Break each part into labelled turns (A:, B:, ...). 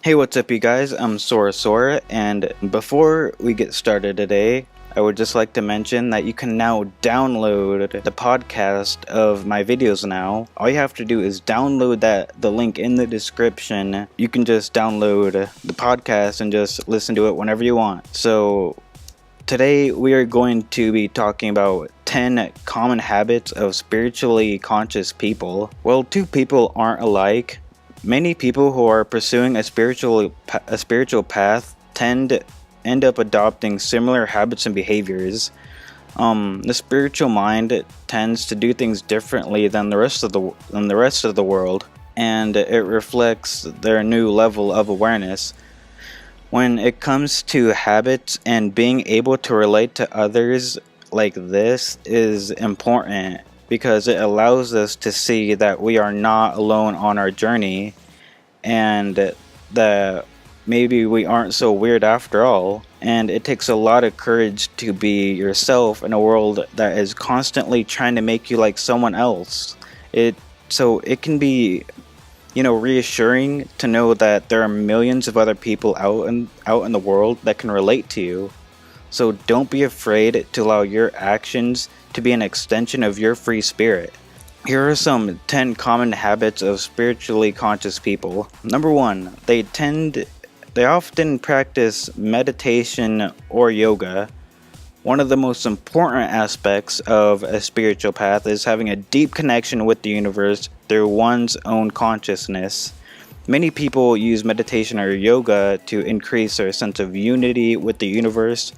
A: Hey, what's up, you guys? I'm Sora, and before we get started today, I would just like to mention that you can now download the podcast of my videos now. All you have to do is download the link in the description. You can just download the podcast and just listen to it whenever you want. So, today we are going to be talking about 10 common habits of spiritually conscious people. Well, two people aren't alike. Many people who are pursuing a spiritual path tend to end up adopting similar habits and behaviors. The spiritual mind tends to do things differently than the rest of the world, and it reflects their new level of awareness. When it comes to habits and being able to relate to others like this is important because it allows us to see that we are not alone on our journey and that maybe we aren't so weird after all. And it takes a lot of courage to be yourself in a world that is constantly trying to make you like someone else. It can be reassuring to know that there are millions of other people out in the world that can relate to you. So don't be afraid to allow your actions to be an extension of your free spirit. Here are some 10 common habits of spiritually conscious people. Number 1, they often practice meditation or yoga. One of the most important aspects of a spiritual path is having a deep connection with the universe through one's own consciousness. Many people use meditation or yoga to increase their sense of unity with the universe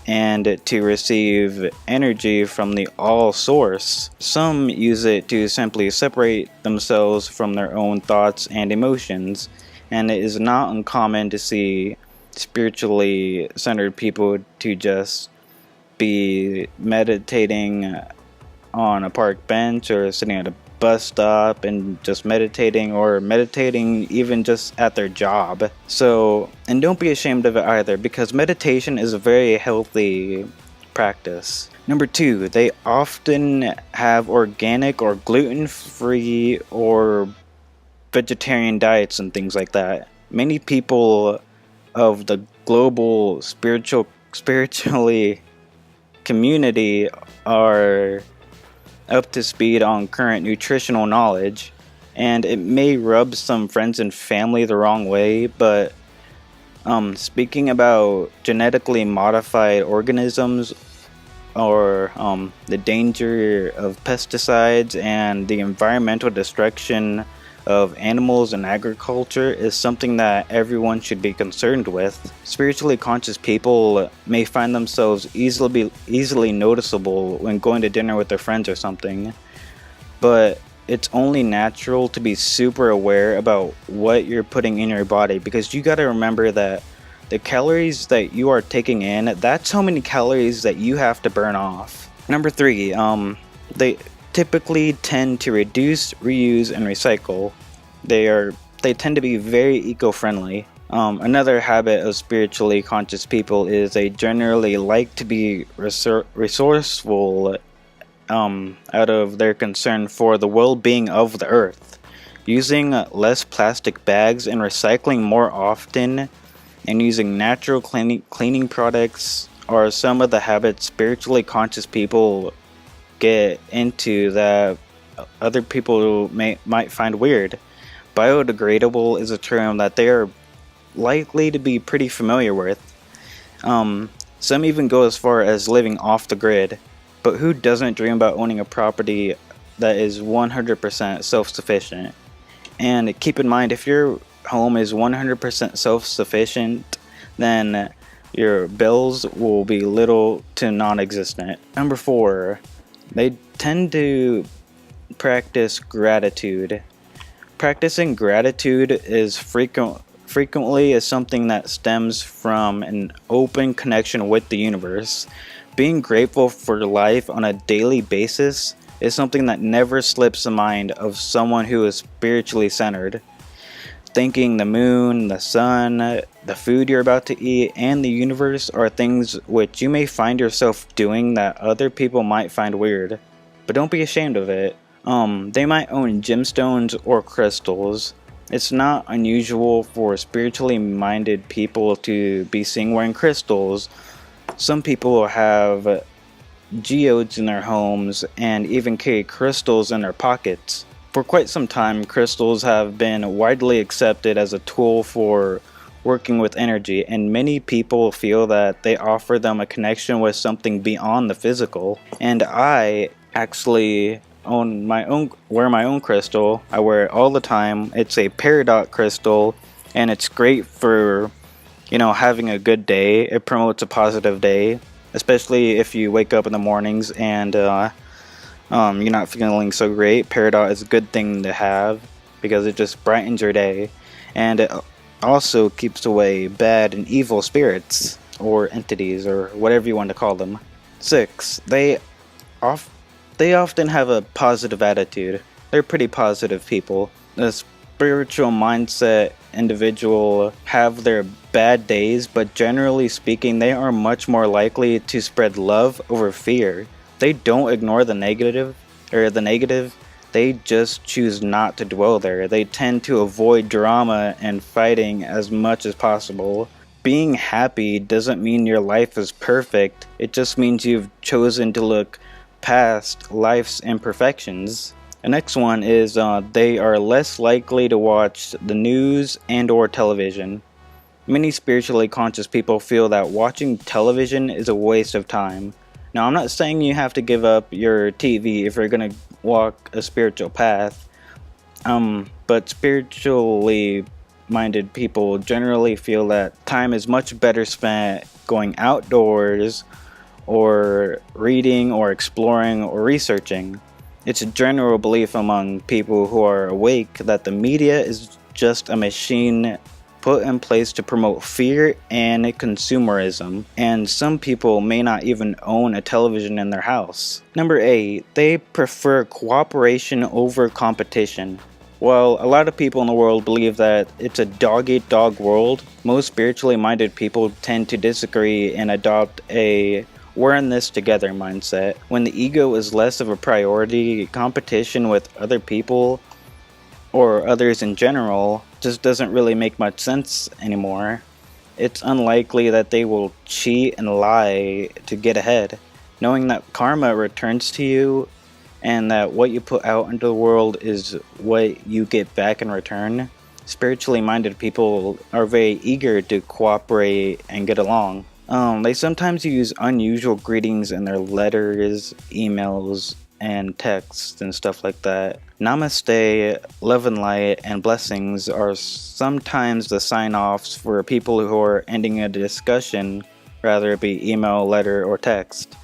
A: and to receive energy from the all source. Some use it to simply separate themselves from their own thoughts and emotions, and it is not uncommon to see spiritually centered people to just be meditating on a park bench or sitting at a bus stop and just meditating, or meditating even just at their job. So, and don't be ashamed of it either, because meditation is a very healthy practice. Number 2, they often have organic or gluten-free or vegetarian diets and things like that. Many people of the global spiritually community are up to speed on current nutritional knowledge, and it may rub some friends and family the wrong way, but speaking about genetically modified organisms or the danger of pesticides and the environmental destruction of animals and agriculture is something that everyone should be concerned with. Spiritually conscious people may find themselves easily noticeable when going to dinner with their friends or something, but it's only natural to be super aware about what you're putting in your body, because you got to remember that the calories that you are taking in, that's how many calories that you have to burn off. Number 3, they typically tend to reduce, reuse, and recycle. They tend to be very eco-friendly. Another habit of spiritually conscious people is they generally like to be resourceful out of their concern for the well-being of the earth. Using less plastic bags and recycling more often, and using natural cleaning products are some of the habits spiritually conscious people get into that other people might find weird. Biodegradable is a term that they are likely to be pretty familiar with. Some even go as far as living off the grid, but who doesn't dream about owning a property that is 100% self-sufficient? And keep in mind, if your home is 100% self-sufficient, then your bills will be little to non-existent. Number 4, they tend to practice gratitude. Practicing gratitude is frequently is something that stems from an open connection with the universe. Being grateful for life on a daily basis is something that never slips the mind of someone who is spiritually centered. Thanking the moon, the sun, the food you're about to eat, and the universe are things which you may find yourself doing that other people might find weird. But don't be ashamed of it. They might own gemstones or crystals. It's not unusual for spiritually minded people to be seen wearing crystals. Some people have geodes in their homes and even carry crystals in their pockets. For quite some time, crystals have been widely accepted as a tool for working with energy, and many people feel that they offer them a connection with something beyond the physical. And I actually wear my own crystal. I wear it all the time. It's a peridot crystal, and it's great for, having a good day. It promotes a positive day, especially if you wake up in the mornings and you're not feeling so great. Peridot is a good thing to have because it just brightens your day, and it also keeps away bad and evil spirits or entities or whatever you want to call them. 6. They often have a positive attitude. They're pretty positive people. The spiritual mindset individual have their bad days, but generally speaking, they are much more likely to spread love over fear. They don't ignore the negative, they just choose not to dwell there. They tend to avoid drama and fighting as much as possible. Being happy doesn't mean your life is perfect, it just means you've chosen to look past life's imperfections. The next one is they are less likely to watch the news and or television. Many spiritually conscious people feel that watching television is a waste of time. Now, I'm not saying you have to give up your TV if you're going to walk a spiritual path, but spiritually minded people generally feel that time is much better spent going outdoors or reading or exploring or researching. It's a general belief among people who are awake that the media is just a machine put in place to promote fear and consumerism, and some people may not even own a television in their house. Number 8, they prefer cooperation over competition. While a lot of people in the world believe that it's a dog-eat-dog world, most spiritually minded people tend to disagree and adopt a we're in this together mindset. When the ego is less of a priority, competition with other people or others in general just doesn't really make much sense anymore. It's unlikely that they will cheat and lie to get ahead. Knowing that karma returns to you and that what you put out into the world is what you get back in return, spiritually minded people are very eager to cooperate and get along. They sometimes use unusual greetings in their letters, emails, and texts and stuff like that. Namaste, love and light, and blessings are sometimes the sign-offs for people who are ending a discussion, rather it be email, letter, or text.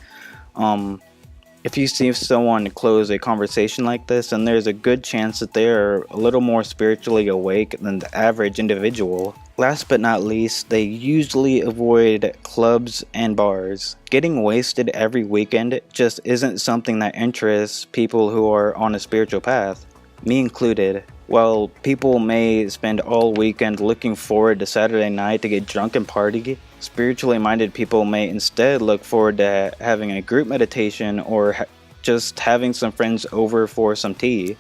A: If you see someone close a conversation like this, then there's a good chance that they are a little more spiritually awake than the average individual. Last but not least, they usually avoid clubs and bars. Getting wasted every weekend just isn't something that interests people who are on a spiritual path, me included. While people may spend all weekend looking forward to Saturday night to get drunk and party, spiritually minded people may instead look forward to having a group meditation or just having some friends over for some tea.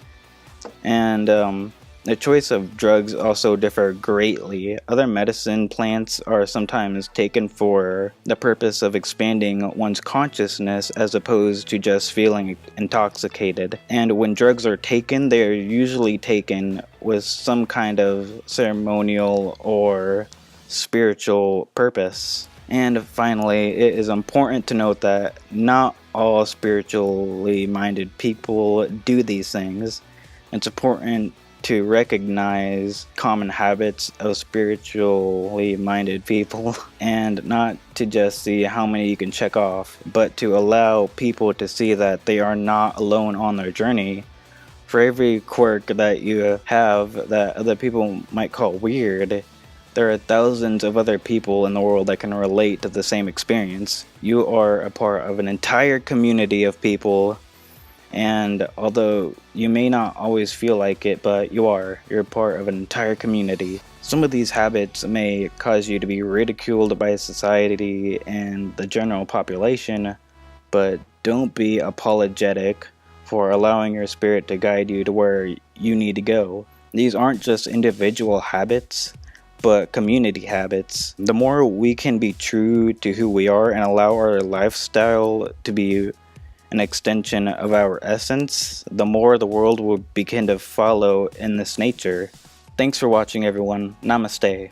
A: And the choice of drugs also differ greatly. Other medicine plants are sometimes taken for the purpose of expanding one's consciousness as opposed to just feeling intoxicated. And when drugs are taken, they are usually taken with some kind of ceremonial or spiritual purpose. And finally, it is important to note that not all spiritually minded people do these things. It's important to recognize common habits of spiritually minded people and not to just see how many you can check off, but to allow people to see that they are not alone on their journey. For every quirk that you have that other people might call weird, there are thousands of other people in the world that can relate to the same experience. You are a part of an entire community of people, and although you may not always feel like it, but you're part of an entire community. Some of these habits may cause you to be ridiculed by society and the general population, but don't be apologetic for allowing your spirit to guide you to where you need to go. These aren't just individual habits, but community habits. The more we can be true to who we are and allow our lifestyle to be an extension of our essence, the more the world will begin to follow in this nature. Thanks for watching, everyone. Namaste.